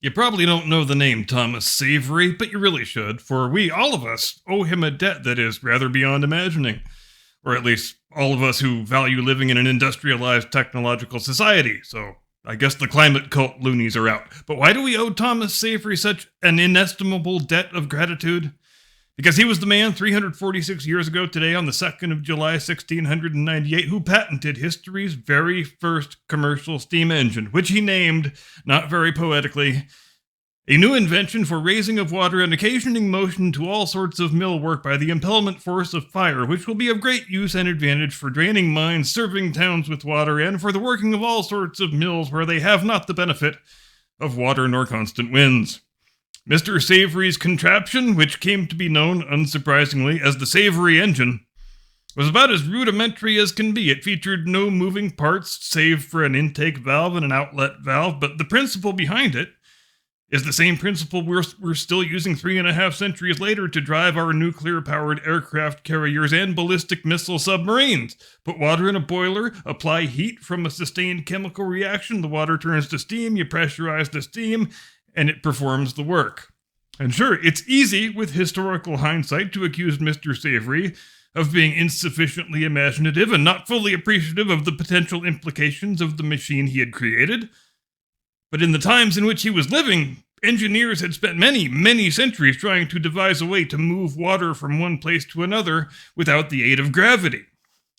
You probably don't know the name Thomas Savory, but you really should, for we, all of us, owe him a debt that is rather beyond imagining. Or at least all of us who value living in an industrialized technological society, so I guess the climate cult loonies are out. But why do we owe Thomas Savory such an inestimable debt of gratitude? Because he was the man 346 years ago today, on the 2nd of July, 1698, who patented history's very first commercial steam engine, which he named, not very poetically, a new invention for raising of water and occasioning motion to all sorts of mill work by the impellement force of fire, which will be of great use and advantage for draining mines, serving towns with water, and for the working of all sorts of mills where they have not the benefit of water nor constant winds. Mr. Savory's contraption, which came to be known, unsurprisingly, as the Savory engine, was about as rudimentary as can be. It featured no moving parts save for an intake valve and an outlet valve, but the principle behind it is the same principle we're still using 3.5 centuries later to drive our nuclear-powered aircraft carriers and ballistic missile submarines. Put water in a boiler, apply heat from a sustained chemical reaction, the water turns to steam, you pressurize the steam, and it performs the work. And sure, it's easy with historical hindsight to accuse Mr. Savory of being insufficiently imaginative and not fully appreciative of the potential implications of the machine he had created. But in the times in which he was living, engineers had spent many, many centuries trying to devise a way to move water from one place to another without the aid of gravity.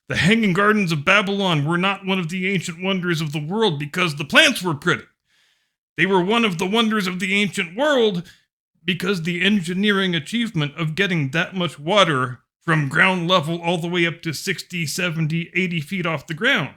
The Hanging Gardens of Babylon were not one of the ancient wonders of the world because the plants were pretty. They were one of the wonders of the ancient world because the engineering achievement of getting that much water from ground level all the way up to 60, 70, 80 feet off the ground.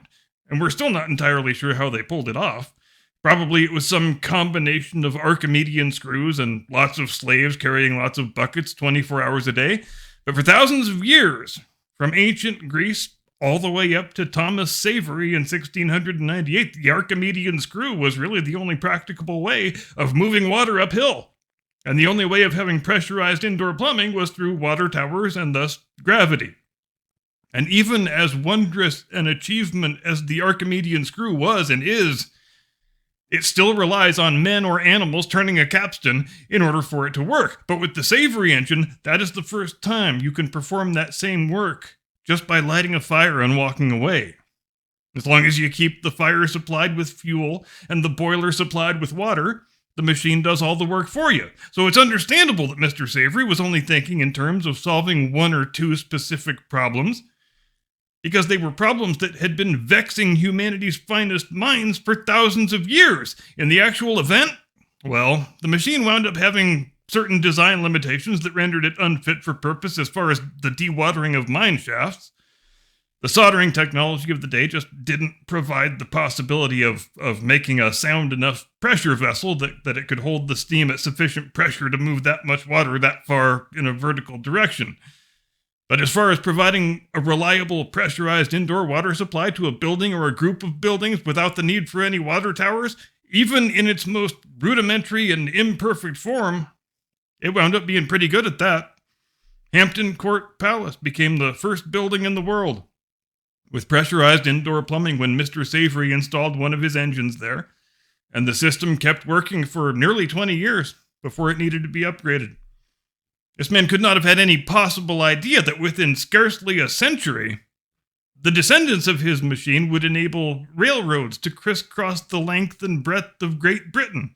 And we're still not entirely sure how they pulled it off. Probably it was some combination of Archimedean screws and lots of slaves carrying lots of buckets 24 hours a day. But for thousands of years, from ancient Greece all the way up to Thomas Savory in 1698, the Archimedean screw was really the only practicable way of moving water uphill. And the only way of having pressurized indoor plumbing was through water towers and thus gravity. And even as wondrous an achievement as the Archimedean screw was and is, it still relies on men or animals turning a capstan in order for it to work. But with the Savory engine, that is the first time you can perform that same work just by lighting a fire and walking away. As long as you keep the fire supplied with fuel and the boiler supplied with water, the machine does all the work for you. So it's understandable that Mr. Savory was only thinking in terms of solving one or two specific problems, because they were problems that had been vexing humanity's finest minds for thousands of years. In the actual event, well, the machine wound up having certain design limitations that rendered it unfit for purpose as far as the dewatering of mine shafts. The soldering technology of the day just didn't provide the possibility of making a sound enough pressure vessel that it could hold the steam at sufficient pressure to move that much water that far in a vertical direction. But as far as providing a reliable pressurized indoor water supply to a building or a group of buildings without the need for any water towers, even in its most rudimentary and imperfect form, it wound up being pretty good at that. Hampton Court Palace became the first building in the world with pressurized indoor plumbing when Mr. Savory installed one of his engines there, and the system kept working for nearly 20 years before it needed to be upgraded. This man could not have had any possible idea that within scarcely a century, the descendants of his machine would enable railroads to crisscross the length and breadth of Great Britain.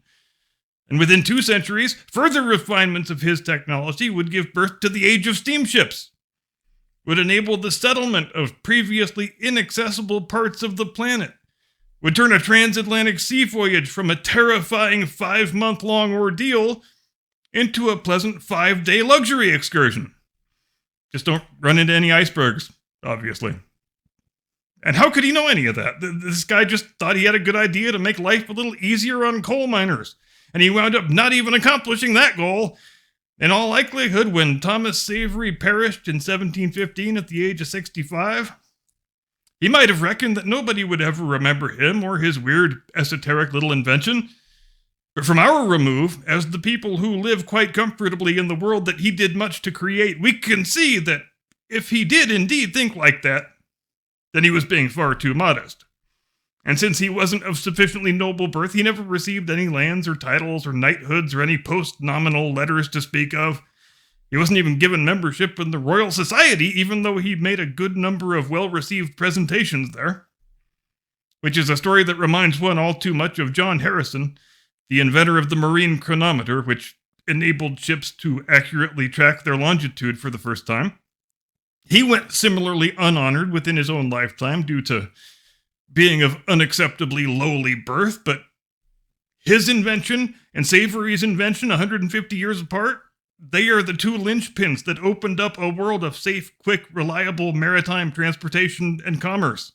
And within 2 centuries, further refinements of his technology would give birth to the age of steamships, would enable the settlement of previously inaccessible parts of the planet, would turn a transatlantic sea voyage from a terrifying 5-month-long ordeal into a pleasant 5-day luxury excursion. Just don't run into any icebergs, obviously. And how could he know any of that? This guy just thought he had a good idea to make life a little easier on coal miners, and he wound up not even accomplishing that goal. In all likelihood, when Thomas Savory perished in 1715 at the age of 65, he might have reckoned that nobody would ever remember him or his weird, esoteric little invention. But from our remove, as the people who live quite comfortably in the world that he did much to create, we can see that if he did indeed think like that, then he was being far too modest. And since he wasn't of sufficiently noble birth, he never received any lands or titles or knighthoods or any post-nominal letters to speak of. He wasn't even given membership in the Royal Society, even though he made a good number of well-received presentations there. Which is a story that reminds one all too much of John Harrison, the inventor of the marine chronometer, which enabled ships to accurately track their longitude for the first time. He went similarly unhonored within his own lifetime due to being of unacceptably lowly birth, but his invention and Savory's invention, 150 years apart, they are the two linchpins that opened up a world of safe, quick, reliable maritime transportation and commerce.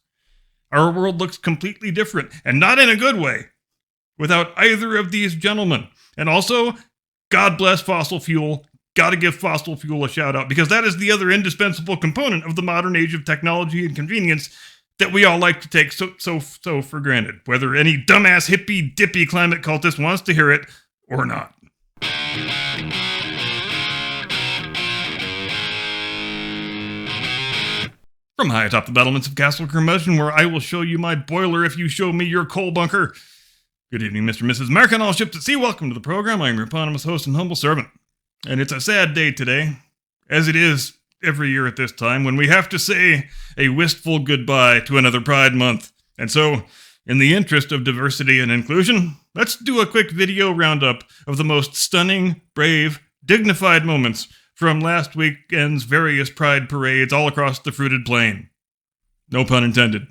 Our world looks completely different, and not in a good way, without either of these gentlemen. And also, God bless fossil fuel. Gotta give fossil fuel a shout out, because that is the other indispensable component of the modern age of technology and convenience that we all like to take so for granted, whether any dumbass hippie dippy climate cultist wants to hear it or not. From high atop the battlements of Castle Curmudgeon, where I will show you my boiler if you show me your coal bunker. Good evening, Mr. and Mrs. America and all ships at sea. Welcome to the program. I am your eponymous host and humble servant. And it's a sad day today, as it is every year at this time, when we have to say a wistful goodbye to another Pride Month. And so, in the interest of diversity and inclusion, let's do a quick video roundup of the most stunning, brave, dignified moments from last weekend's various Pride parades all across the fruited plain. No pun intended.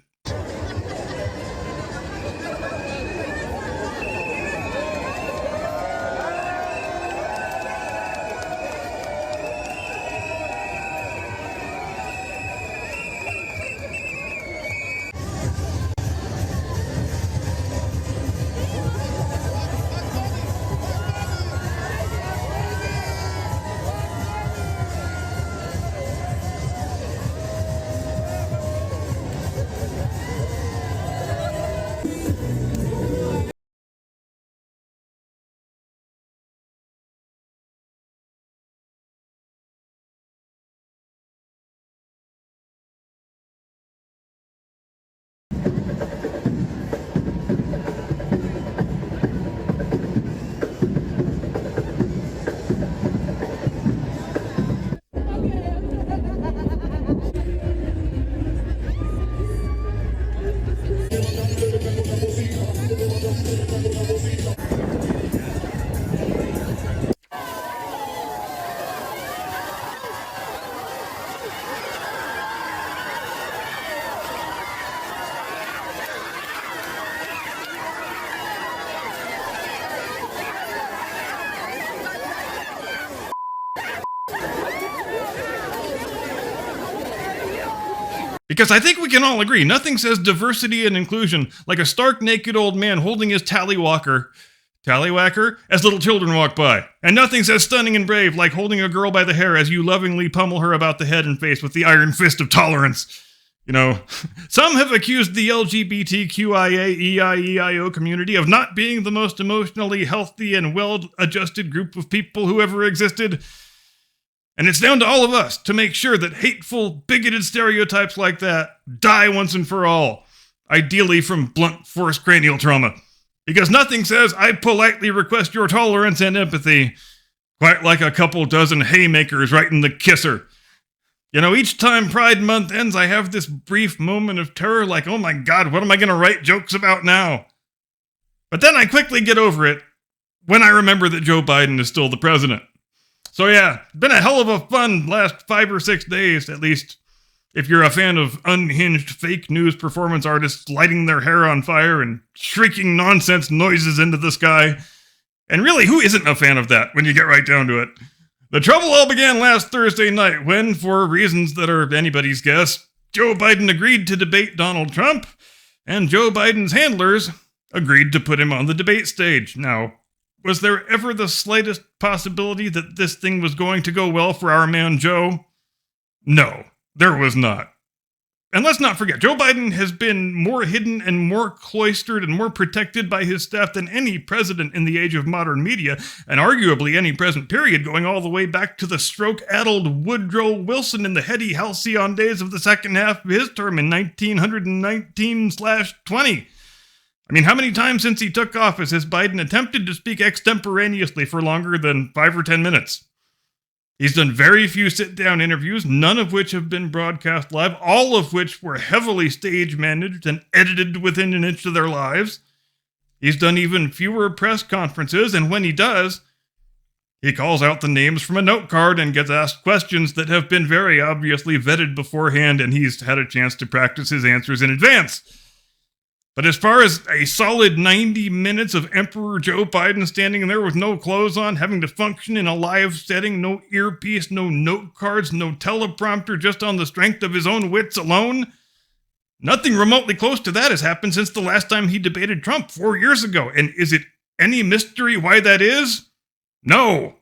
Because I think we can all agree, nothing says diversity and inclusion like a stark naked old man holding his tallywhacker as little children walk by. And nothing says stunning and brave like holding a girl by the hair as you lovingly pummel her about the head and face with the iron fist of tolerance. You know, some have accused the LGBTQIA-EIEIO community of not being the most emotionally healthy and well-adjusted group of people who ever existed. And it's down to all of us to make sure that hateful, bigoted stereotypes like that die once and for all, ideally from blunt force cranial trauma. Because nothing says, I politely request your tolerance and empathy, quite like a couple dozen haymakers right in the kisser. You know, each time Pride Month ends, I have this brief moment of terror like, oh my God, what am I going to write jokes about now? But then I quickly get over it when I remember that Joe Biden is still the president. So yeah, it's been a hell of a fun last 5 or 6 days, at least if you're a fan of unhinged fake news performance artists lighting their hair on fire and shrieking nonsense noises into the sky. And really, who isn't a fan of that when you get right down to it? The trouble all began last Thursday night when, for reasons that are anybody's guess, Joe Biden agreed to debate Donald Trump, and Joe Biden's handlers agreed to put him on the debate stage. Now, was there ever the slightest possibility that this thing was going to go well for our man Joe? No, there was not. And let's not forget, Joe Biden has been more hidden and more cloistered and more protected by his staff than any president in the age of modern media, and arguably any present period, going all the way back to the stroke-addled Woodrow Wilson in the heady halcyon days of the second half of his term in 1919/20. I mean, how many times since he took office has Biden attempted to speak extemporaneously for longer than 5 or 10 minutes? He's done very few sit-down interviews, none of which have been broadcast live, all of which were heavily stage-managed and edited within an inch of their lives. He's done even fewer press conferences, and when he does, he calls out the names from a note card and gets asked questions that have been very obviously vetted beforehand, and he's had a chance to practice his answers in advance. But as far as a solid 90 minutes of Emperor Joe Biden standing there with no clothes on, having to function in a live setting, no earpiece, no note cards, no teleprompter, just on the strength of his own wits alone, nothing remotely close to that has happened since the last time he debated Trump 4 years ago. And is it any mystery why that is? No,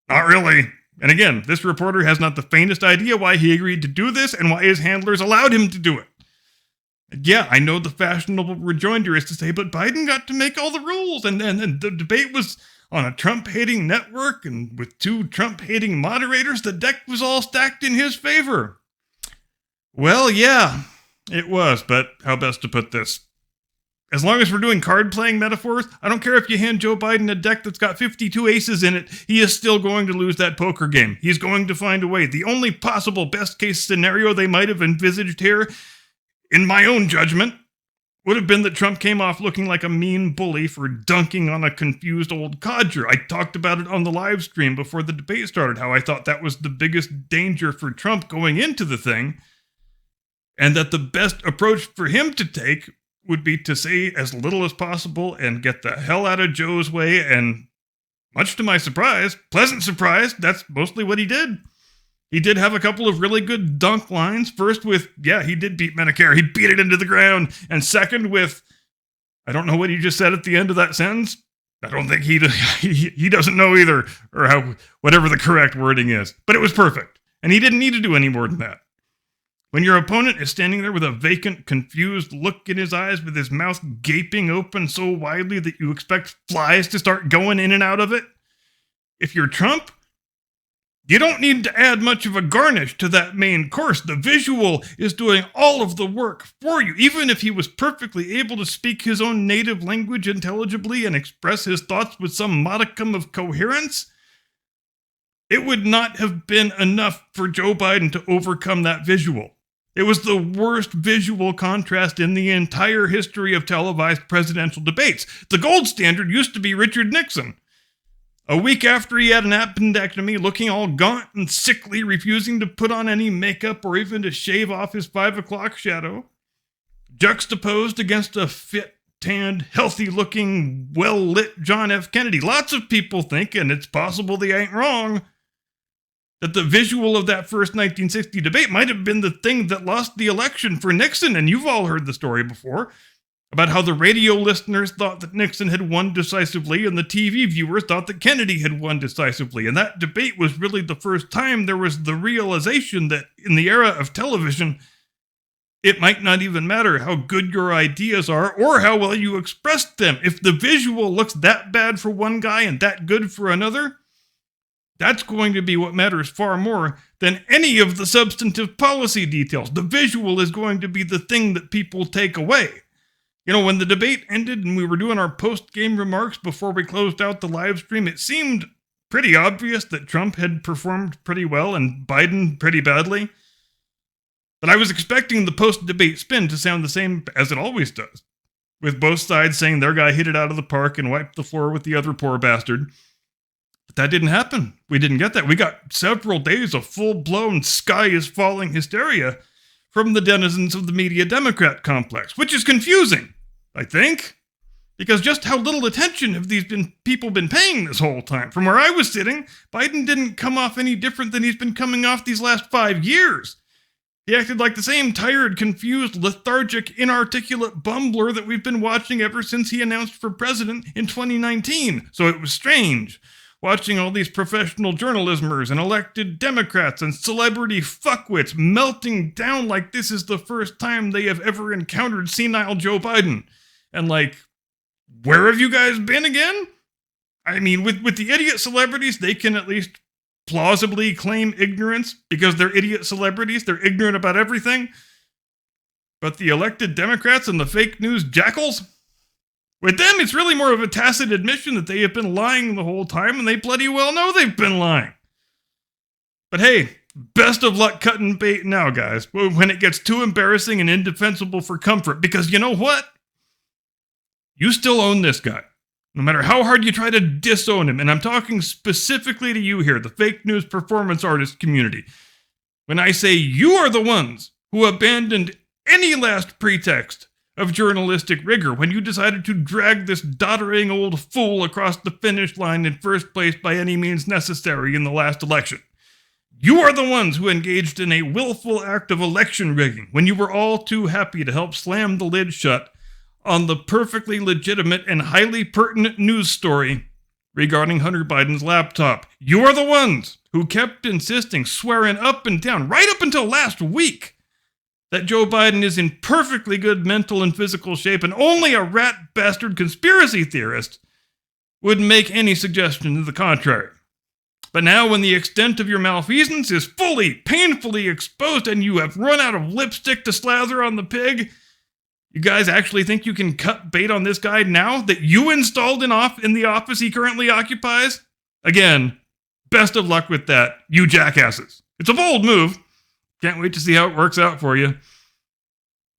not really. And again, this reporter has not the faintest idea why he agreed to do this and why his handlers allowed him to do it. Yeah, I know the fashionable rejoinder is to say, but Biden got to make all the rules, and the debate was on a Trump-hating network, and with 2 Trump-hating moderators, the deck was all stacked in his favor. Well, yeah, it was, but how best to put this? As long as we're doing card-playing metaphors, I don't care if you hand Joe Biden a deck that's got 52 aces in it, he is still going to lose that poker game. He's going to find a way. The only possible best-case scenario they might have envisaged here, in my own judgment, would have been that Trump came off looking like a mean bully for dunking on a confused old codger. I talked about it on the live stream before the debate started, how I thought that was the biggest danger for Trump going into the thing, and that the best approach for him to take would be to say as little as possible and get the hell out of Joe's way, and much to my surprise, pleasant surprise, that's mostly what he did. He did have a couple of really good dunk lines. First with, yeah, he did beat Medicare. He beat it into the ground. And second with, I don't know what he just said at the end of that sentence. I don't think he doesn't know either, or how, whatever the correct wording is. But it was perfect. And he didn't need to do any more than that. When your opponent is standing there with a vacant, confused look in his eyes, with his mouth gaping open so widely that you expect flies to start going in and out of it, if you're Trump, you don't need to add much of a garnish to that main course. The visual is doing all of the work for you. Even if he was perfectly able to speak his own native language intelligibly and express his thoughts with some modicum of coherence, it would not have been enough for Joe Biden to overcome that visual. It was the worst visual contrast in the entire history of televised presidential debates. The gold standard used to be Richard Nixon. A week after he had an appendectomy, looking all gaunt and sickly, refusing to put on any makeup or even to shave off his 5 o'clock shadow, juxtaposed against a fit, tanned, healthy-looking, well-lit John F. Kennedy. Lots of people think, and it's possible they ain't wrong, that the visual of that first 1960 debate might have been the thing that lost the election for Nixon, and you've all heard the story before, about how the radio listeners thought that Nixon had won decisively and the TV viewers thought that Kennedy had won decisively. And that debate was really the first time there was the realization that in the era of television, it might not even matter how good your ideas are or how well you expressed them. If the visual looks that bad for one guy and that good for another, that's going to be what matters far more than any of the substantive policy details. The visual is going to be the thing that people take away. You know, when the debate ended and we were doing our post-game remarks before we closed out the live stream, it seemed pretty obvious that Trump had performed pretty well and Biden pretty badly. But I was expecting the post-debate spin to sound the same as it always does, with both sides saying their guy hit it out of the park and wiped the floor with the other poor bastard. But that didn't happen. We didn't get that. We got several days of full-blown sky-is-falling hysteria from the denizens of the media Democrat complex, which is confusing, I think, because just how little attention have these people been paying this whole time? From where I was sitting, Biden didn't come off any different than he's been coming off these last 5 years. He acted like the same tired, confused, lethargic, inarticulate bumbler that we've been watching ever since he announced for president in 2019. So it was strange watching all these professional journalismers and elected Democrats and celebrity fuckwits melting down like this is the first time they have ever encountered senile Joe Biden. And like, where have you guys been again? I mean, with the idiot celebrities, they can at least plausibly claim ignorance because they're idiot celebrities. They're ignorant about everything. But the elected Democrats and the fake news jackals, With them, it's really more of a tacit admission that they have been lying the whole time, and they bloody well know they've been lying. But hey, best of luck cutting bait now, guys, when it gets too embarrassing and indefensible for comfort, because you know what? You still own this guy. No matter how hard you try to disown him, and I'm talking specifically to you here, the fake news performance artist community, when I say you are the ones who abandoned any last pretext of journalistic rigor when you decided to drag this doddering old fool across the finish line in first place by any means necessary in the last election. You are the ones who engaged in a willful act of election rigging when you were all too happy to help slam the lid shut on the perfectly legitimate and highly pertinent news story regarding Hunter Biden's laptop. You are the ones who kept insisting, swearing up and down, right up until last week, that Joe Biden is in perfectly good mental and physical shape, and only a rat bastard conspiracy theorist would make any suggestion to the contrary. But now, when the extent of your malfeasance is fully, painfully exposed, and you have run out of lipstick to slather on the pig, you guys actually think you can cut bait on this guy now that you installed in the office he currently occupies? Again, best of luck with that, you jackasses. It's a bold move. Can't wait to see how it works out for you.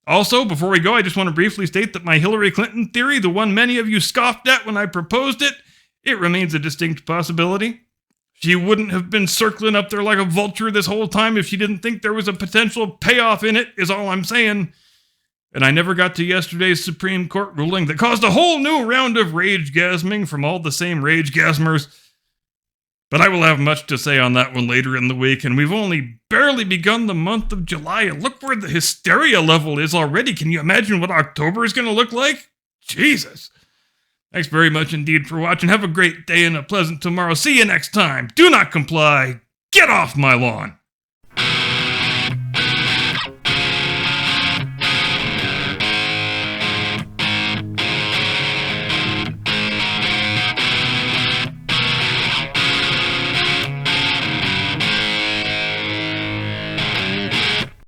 Also, before we go, I just want to briefly state that my Hillary Clinton theory, the one many of you scoffed at when I proposed it, it remains a distinct possibility. She wouldn't have been circling up there like a vulture this whole time if she didn't think there was a potential payoff in it, is all I'm saying. And I never got to yesterday's Supreme Court ruling that caused a whole new round of rage-gasming from all the same rage-gasmers. But I will have much to say on that one later in the week, and we've only barely begun the month of July, and look where the hysteria level is already. Can you imagine what October is going to look like? Jesus. Thanks very much indeed for watching. Have a great day and a pleasant tomorrow. See you next time. Do not comply. Get off my lawn.